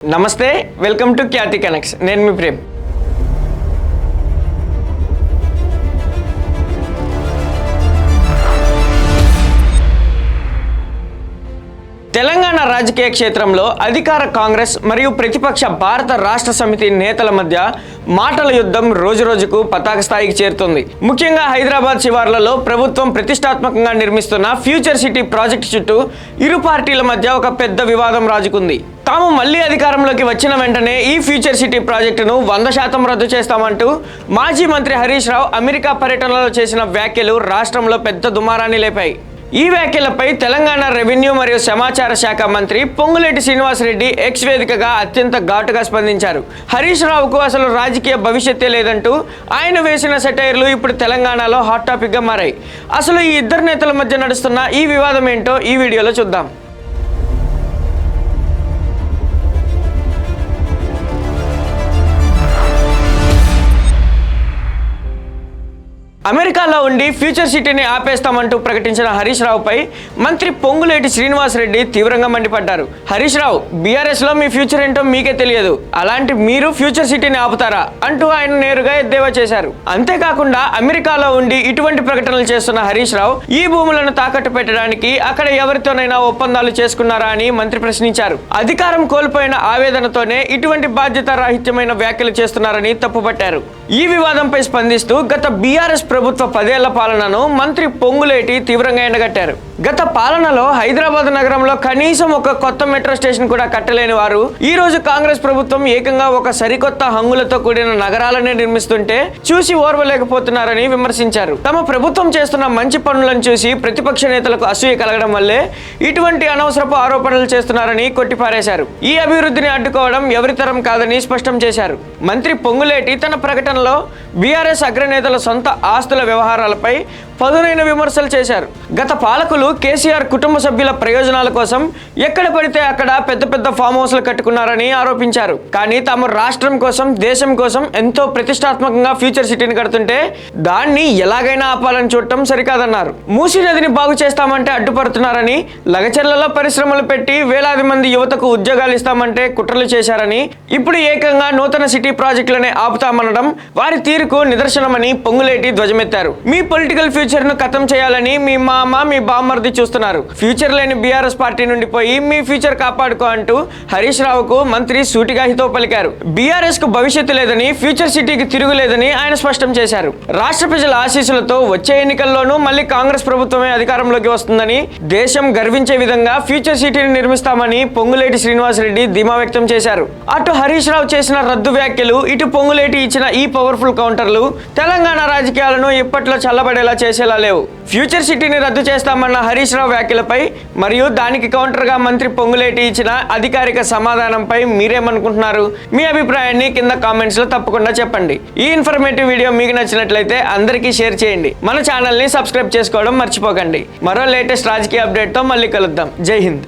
నమస్తే, welcome to Khyati connects. నేను మీ ప్రేమ్. తెలంగాణ రాజకీయ క్షేత్రంలో అధికార కాంగ్రెస్ మరియు ప్రతిపక్ష భారత రాష్ట్ర సమితి నేతల మధ్య మాటల యుద్ధం రోజురోజుకు పతాక స్థాయికి చేరుతుంది. ముఖ్యంగా హైదరాబాద్ శివార్లలో ప్రభుత్వం ప్రతిష్టాత్మకంగా నిర్మిస్తున్న ఫ్యూచర్ సిటీ ప్రాజెక్టు చుట్టూ ఇరు పార్టీల మధ్య ఒక పెద్ద వివాదం రాజుకుంది. తాము మళ్లీ అధికారంలోకి వచ్చిన వెంటనే ఈ ఫ్యూచర్ సిటీ ప్రాజెక్టును 100% రద్దు చేస్తామంటూ మాజీ మంత్రి హరీష్ రావు అమెరికా పర్యటనలో చేసిన వ్యాఖ్యలు రాష్ట్రంలో పెద్ద దుమారాన్ని లేపాయి. ఈ వ్యాఖ్యలపై తెలంగాణ రెవెన్యూ మరియు సమాచార శాఖ మంత్రి పొంగులేటి శ్రీనివాసరెడ్డి ఎక్స్ వేదికగా అత్యంత ఘాటుగా స్పందించారు. హరీష్ రావుకు అసలు రాజకీయ భవిష్యత్తే లేదంటూ ఆయన వేసిన సెటైర్లు ఇప్పుడు తెలంగాణలో హాట్ టాపిక్గా మారాయి. అసలు ఈ ఇద్దరు నేతల మధ్య నడుస్తున్న ఈ వివాదం ఏంటో ఈ వీడియోలో చూద్దాం. అమెరికాలో ఉండి ఫ్యూచర్ సిటీని ఆపేస్తామంటూ ప్రకటించిన హరీష్ రావుపై మంత్రి పొంగులేటి శ్రీనివాసరెడ్డి తీవ్రంగా మండిపడ్డారు. హరీష్ రావు, బీఆర్ఎస్లో మీ ఫ్యూచర్ ఏంటో మీకే తెలియదు, అలాంటి మీరు ఫ్యూచర్ సిటీని ఆపుతారా అంటూ ఆయన నేరుగా ఎద్దేవా చేశారు. అంతేకాకుండా అమెరికాలో ఉండి ఇటువంటి ప్రకటనలు చేస్తున్న హరీష్ రావు ఈ భూములను తాకట్టు పెట్టడానికి అక్కడ ఎవరితోనైనా ఒప్పందాలు చేసుకున్నారా అని మంత్రి ప్రశ్నించారు. అధికారం కోల్పోయిన ఆవేదనతోనే ఇటువంటి బాధ్యతారాహిత్యమైన వ్యాఖ్యలు చేస్తున్నారని తప్పుపట్టారు. ఈ వివాదంపై స్పందిస్తూ గత బీఆర్ఎస్ ప్రభుత్వ 10 ఏళ్ల పాలనను మంత్రి పొంగులేటి తీవ్రంగా ఎండగట్టారు. గత పాలనలో హైదరాబాద్ నగరంలో కనీసం ఒక కొత్త మెట్రో స్టేషన్ కూడా కట్టలేని వారు ఈ రోజు కాంగ్రెస్ ప్రభుత్వం ఏకంగా ఒక సరికొత్త హంగులతో కూడిన నగరాలనే నిర్మిస్తుంటే చూసి ఓర్వలేకపోతున్నారని విమర్శించారు. తమ ప్రభుత్వం చేస్తున్న మంచి పనులను చూసి ప్రతిపక్ష నేతలకు అసూయ కలగడం వల్లే ఇటువంటి అనవసరపు ఆరోపణలు చేస్తున్నారని కొట్టిపారేశారు. ఈ అభివృద్ధిని అడ్డుకోవడం ఎవరితరం కాదని స్పష్టం చేశారు. మంత్రి పొంగులేటి తన ప్రకటనలో బీఆర్ఎస్ అగ్రనేతల సొంత ఆస్తుల వ్యవహారాలపై పదునైన విమర్శలు చేశారు. గత పాలకులు కేసీఆర్ కుటుంబ సభ్యుల ప్రయోజనాల కోసం ఎక్కడ పడితే అక్కడ పెద్ద పెద్ద ఫామ్ హౌస్లు కట్టుకున్నారని ఆరోపించారు. కానీ తాము రాష్ట్రం కోసం, దేశం కోసం ఎంతో ప్రతిష్టాత్మకంగా ఫ్యూచర్ సిటీని కడుతుంటే దాన్ని ఎలాగైనా ఆపాలని చూడటం సరికాదన్నారు. మూసీ నదిని బాగు చేస్తామంటే అడ్డుపడుతున్నారని, లగచర్లలో పరిశ్రమలు పెట్టి వేలాది మంది యువతకు ఉద్యోగాలు ఇస్తామంటే కుట్రలు చేశారని, ఇప్పుడు ఏకంగా నూతన సిటీ ప్రాజెక్టులనే ఆపుతామనడం వారి తీరుకు నిదర్శనమని పొంగులేటి ధ్వజమెత్తారు. మీ పొలిటికల్ ఫ్యూచర్ ను ఖతం చేయాలని మీ మామ, మీ బామ్మర్ది చూస్తున్నారు. ఫ్యూచర్ లేని బీఆర్ఎస్ పార్టీ నుండి పోయి మీ ఫ్యూచర్ కాపాడుకో అంటూ హరీష్ రావుకు మంత్రి సూటిగా హితవు పలికారు. బీఆర్ఎస్ కు భవిష్యత్తు లేదని, ఫ్యూచర్ సిటీకి తిరుగులేదని ఆయన స్పష్టం చేశారు. రాష్ట్ర ప్రజల ఆశీస్సులతో వచ్చే ఎన్నికల్లోనూ మళ్ళీ కాంగ్రెస్ ప్రభుత్వమే అధికారంలోకి వస్తుందని, దేశం గర్వించే విధంగా ఫ్యూచర్ సిటీని నిర్మిస్తామని పొంగులేటి శ్రీనివాసరెడ్డి ధీమా వ్యక్తం చేశారు. అటు హరీష్ రావు చేసిన రద్దు వ్యాఖ్యలు, ఇటు పొంగులేటి ఇచ్చిన ఈ పవర్ఫుల్ కౌంటర్లు తెలంగాణ రాజకీయాలను ఇప్పట్లో చల్లబడేలా చేసేలా లేవు. ఫ్యూచర్ సిటీని రద్దు చేస్తామన్న హరీష్ రావు వ్యాఖ్యలపై మరియు దానికి కౌంటర్గా మంత్రి పొంగులేటి ఇచ్చిన అధికారిక సమాధానంపై మీరేమనుకుంటున్నారు? మీ అభిప్రాయాన్ని కింద కామెంట్స్ లో తప్పకుండా చెప్పండి. ఈ ఇన్ఫర్మేటివ్ వీడియో మీకు నచ్చినట్లయితే అందరికీ షేర్ చేయండి. మన ఛానల్ని సబ్స్క్రైబ్ చేసుకోవడం మర్చిపోకండి. మరో లేటెస్ట్ రాజకీయ అప్డేట్తో మళ్ళీ కలుద్దాం. జై హింద్.